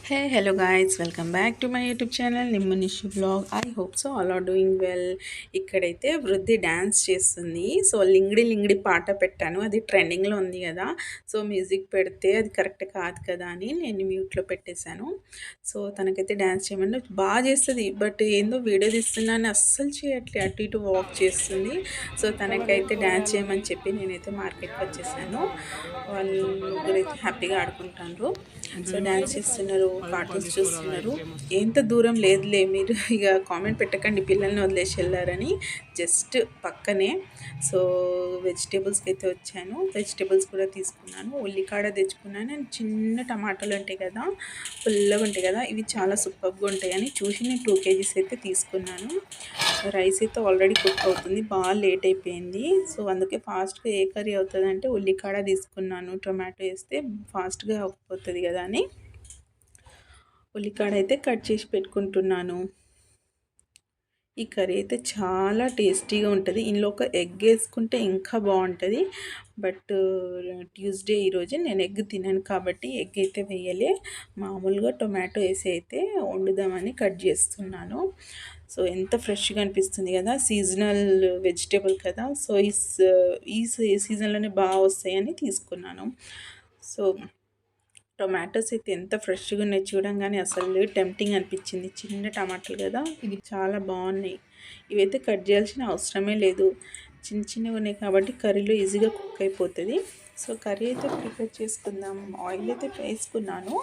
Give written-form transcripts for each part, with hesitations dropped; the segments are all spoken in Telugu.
Hey, hello guys, welcome back to my YouTube channel Nimmu blog. I hope so all are doing well. ఇక్కడైతే వృద్ధి డ్యాన్స్ చేస్తుంది. సో లింగిడి లింగిడి పాట పెట్టాను, అది ట్రెండింగ్లో ఉంది కదా. సో మ్యూజిక్ పెడితే అది కరెక్ట్ కాదు కదా అని నేను మ్యూట్లో పెట్టేశాను. సో తనకైతే డ్యాన్స్ చేయమని బాగా చేస్తుంది, బట్ ఏందో వీడియో తీస్తున్నాను అస్సలు చేయట్లే, అటు ఇటు వాక్ చేస్తుంది. సో తనకైతే డ్యాన్స్ చేయమని చెప్పి నేనైతే మార్కెట్కి వచ్చేసాను. వాళ్ళు ముగ్గురైతే హ్యాపీగా ఆడుకుంటారు. సో డ్యాన్స్ చేస్తున్నారు, కార్టూన్స్ చూస్తున్నారు. ఎంత దూరం లేదులే, మీరు ఇక కామెంట్ పెట్టకండి పిల్లల్ని వదిలేసి వెళ్ళారని. జస్ట్ పక్కనే. సో వెజిటేబుల్స్కి అయితే వచ్చాను, వెజిటేబుల్స్ కూడా తీసుకున్నాను. ఉల్లికాడ తెచ్చుకున్నాను అండ్ చిన్న టమాటాలు ఉంటాయి కదా, పుల్లగా ఉంటాయి కదా, ఇవి చాలా సూపర్గా ఉంటాయని చూసి నేను 2 kgs అయితే తీసుకున్నాను. రైస్ అయితే ఆల్రెడీ కుక్ అవుతుంది, బాగా లేట్ అయిపోయింది. సో అందుకే ఫాస్ట్గా ఏ కర్రీ అవుతుంది అంటే ఉల్లికాడ తీసుకున్నాను. టొమాటో వేస్తే ఫాస్ట్గా అయిపోతుంది కదా అని ఉల్లికాడ అయితే కట్ చేసి పెట్టుకుంటున్నాను. ఈ కర్రీ అయితే చాలా టేస్టీగా ఉంటుంది. ఇందులో ఒక ఎగ్ వేసుకుంటే ఇంకా బాగుంటుంది. బట్ ట్యూస్డే ఈరోజు నేను ఎగ్ తినాను కాబట్టి ఎగ్ అయితే వేయలే. మామూలుగా టొమాటో వేసి అయితే వండుదామని కట్ చేస్తున్నాను. సో ఎంత ఫ్రెష్గా అనిపిస్తుంది కదా, సీజనల్ వెజిటేబుల్ కదా. సో ఈ సీజన్లోనే బాగా వస్తాయని తీసుకున్నాను. సో టొమాటోస్ అయితే ఎంత ఫ్రెష్గా ఉన్నాయి, చూడంగానే అసలు టెంప్టింగ్ అనిపించింది. చిన్న టమాటాలు కదా, ఇవి చాలా బాగున్నాయి. ఇవైతే కట్ చేయాల్సిన అవసరమే లేదు, చిన్న చిన్నగా ఉన్నాయి కాబట్టి కర్రీలో ఈజీగా కుక్ అయిపోతుంది. సో కర్రీ అయితే ప్రిపేర్ చేసుకుందాం. ఆయిల్ అయితే వేసుకున్నాను,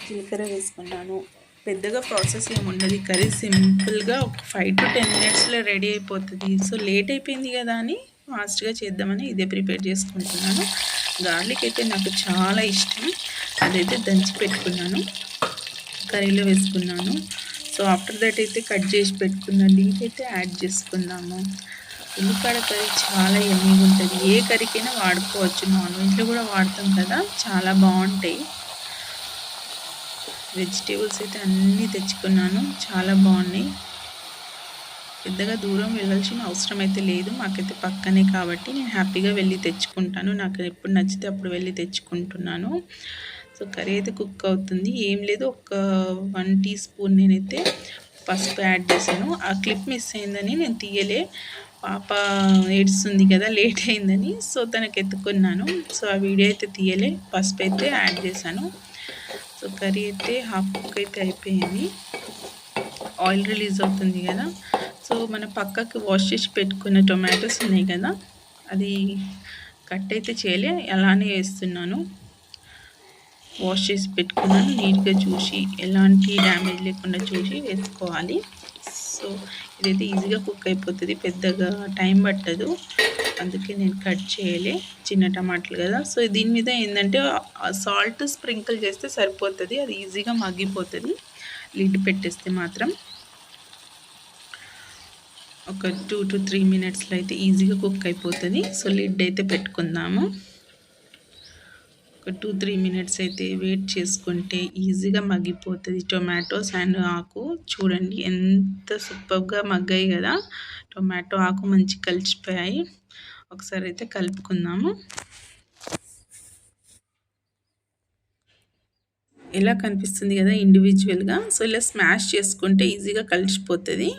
జీలకర్ర వేసుకున్నాను. పెద్దగా ప్రాసెస్ ఏముండదు, కర్రీ సింపుల్గా ఒక 5 to 10 minutesలో రెడీ అయిపోతుంది. సో లేట్ అయిపోయింది కదా అని ఫాస్ట్గా చేద్దామని ఇదే ప్రిపేర్ చేసుకుంటున్నాను. గార్లిక్ అయితే నాకు చాలా ఇష్టం, అదైతే దంచి పెట్టుకున్నాను, కర్రీలో వేసుకున్నాను. సో ఆఫ్టర్ దట్ అయితే కట్ చేసి పెట్టుకున్న లీఫ్ అయితే యాడ్ చేసుకుందాము. ఉల్లిపాయ కర్రీ చాలా యమ్మీగా ఉంటుంది, ఏ కర్రీకైనా వాడుకోవచ్చు, నాన్ వెజ్లో కూడా వాడతాం కదా, చాలా బాగుంటాయి. వెజిటేబుల్స్ అయితే అన్నీ తెచ్చుకున్నాను, చాలా బాగున్నాయి. పెద్దగా దూరం వెళ్ళాల్సిన అవసరం అయితే లేదు, మాకైతే పక్కనే కాబట్టి నేను హ్యాపీగా వెళ్ళి తెచ్చుకుంటాను. నాకు ఎప్పుడు నచ్చితే అప్పుడు వెళ్ళి తెచ్చుకుంటున్నాను. సో కర్రీ అయితే కుక్ అవుతుంది. ఏం లేదు, ఒక 1 teaspoon నేనైతే పసుపు యాడ్ చేశాను. ఆ క్లిప్ మిస్ అయిందని నేను తీయలే, పాప ఏడుస్తుంది కదా లేట్ అయిందని. సో తనకు ఎత్తుకున్నాను, సో ఆ వీడియో అయితే తీయలే. పసుపు అయితే యాడ్ చేశాను. సో కర్రీ అయితే హాఫ్ కుక్ అయితే అయిపోయింది, ఆయిల్ రిలీజ్ అవుతుంది కదా. సో మన పక్కకి వాష్ చేసి పెట్టుకున్న టొమాటోస్ ఉన్నాయి కదా, అది కట్ అయితే చేయలే, అలానే వేస్తున్నాను. వాష్ చేసి పెట్టుకున్నాను, నీట్గా చూసి ఎలాంటి డ్యామేజ్ లేకుండా చూసి వేసుకోవాలి. సో ఇదైతే ఈజీగా కుక్ అయిపోతుంది, పెద్దగా టైం పట్టదు, అందుకే నేను కట్ చేయలే. చిన్న టమాటాలు కదా, సో దీని మీద ఏంటంటే సాల్ట్ స్ప్రింకిల్ చేస్తే సరిపోతుంది, అది ఈజీగా మగ్గిపోతుంది. లిడ్ పెట్టేస్తే మాత్రం ఒక 2 to 3 minutesలో అయితే ఈజీగా కుక్ అయిపోతుంది. సో లిడ్ అయితే పెట్టుకుందాము. ఒక 2-3 minutes అయితే వెయిట్ చేసుకుంటే ఈజీగా మగ్గిపోతుంది టొమాటోస్ అండ్ ఆకు. చూడండి ఎంత సూపర్గా మగ్గాయి కదా, టొమాటో ఆకు మంచి కలిసిపోయాయి. ఒకసారి అయితే కలుపుకుందాము. ఇలా కనిపిస్తుంది కదా ఇండివిజువల్గా, సో ఇలా స్మాష్ చేసుకుంటే ఈజీగా కలిసిపోతుంది.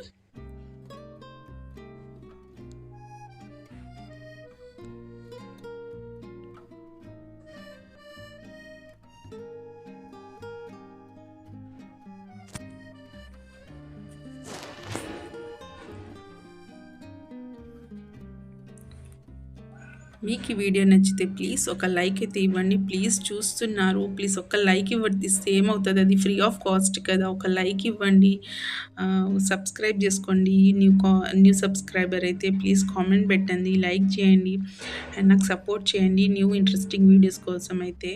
మీకు ఈ వీడియో నచ్చితే ప్లీజ్ ఒక లైక్ అయితే ఇవ్వండి. ప్లీజ్ చూస్తున్నారు, ప్లీజ్ ఒక లైక్ ఇస్తే ఏమవుతుంది, అది ఫ్రీ ఆఫ్ కాస్ట్ కదా, ఒక లైక్ ఇవ్వండి. సబ్స్క్రైబ్ చేసుకోండి, న్యూ సబ్స్క్రైబర్ అయితే ప్లీజ్ కామెంట్ పెట్టండి, లైక్ చేయండి అండ్ నాకు సపోర్ట్ చేయండి. న్యూ ఇంట్రెస్టింగ్ వీడియోస్ కోసం అయితే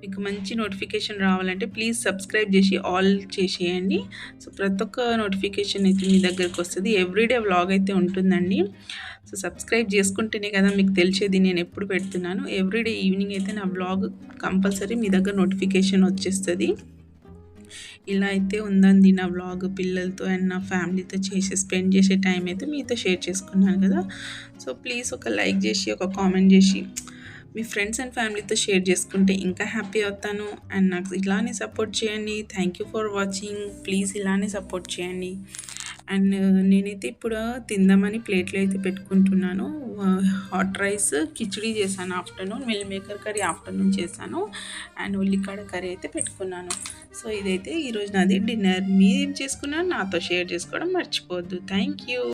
మీకు మంచి నోటిఫికేషన్ రావాలంటే ప్లీజ్ సబ్స్క్రైబ్ చేసి ఆల్ చేసేయండి. సో ప్రతి ఒక్క నోటిఫికేషన్ అయితే మీ దగ్గరకు వస్తుంది. ఎవ్రీడే వ్లాగ్ అయితే ఉంటుందండి. సో సబ్స్క్రైబ్ చేసుకుంటేనే కదా మీకు తెలిసేది నేను ఎప్పుడు పెడుతున్నాను. ఎవ్రీడే ఈవినింగ్ అయితే నా వ్లాగ్ కంపల్సరీ మీ దగ్గర నోటిఫికేషన్ వచ్చేస్తుంది. ఇలా అయితే ఉందండి నా వ్లాగ్, పిల్లలతో అండ్ నా ఫ్యామిలీతో స్పెండ్ చేసే టైం అయితే మీతో షేర్ చేసుకున్నాను కదా. సో ప్లీజ్ ఒక లైక్ చేసి ఒక కామెంట్ చేసి మీ ఫ్రెండ్స్ అండ్ ఫ్యామిలీతో షేర్ చేసుకుంటే ఇంకా హ్యాపీ అవుతాను. అండ్ నాకు ఇలానే సపోర్ట్ చేయండి. Thank you for watching. Please ఇలానే సపోర్ట్ చేయండి. అండ్ నేనైతే ఇప్పుడు తిందామని ప్లేట్లో అయితే పెట్టుకుంటున్నాను. హాట్ రైస్, కిచిడి చేశాను afternoon, meal maker curry afternoon చేశాను, అండ్ ఉల్లికాడ కర్రీ అయితే పెట్టుకున్నాను. సో ఇదైతే ఈరోజు నాది డిన్నర్. మీరేం చేసుకున్నారు నాతో షేర్ చేసుకోవడం మర్చిపోవద్దు. Thank you.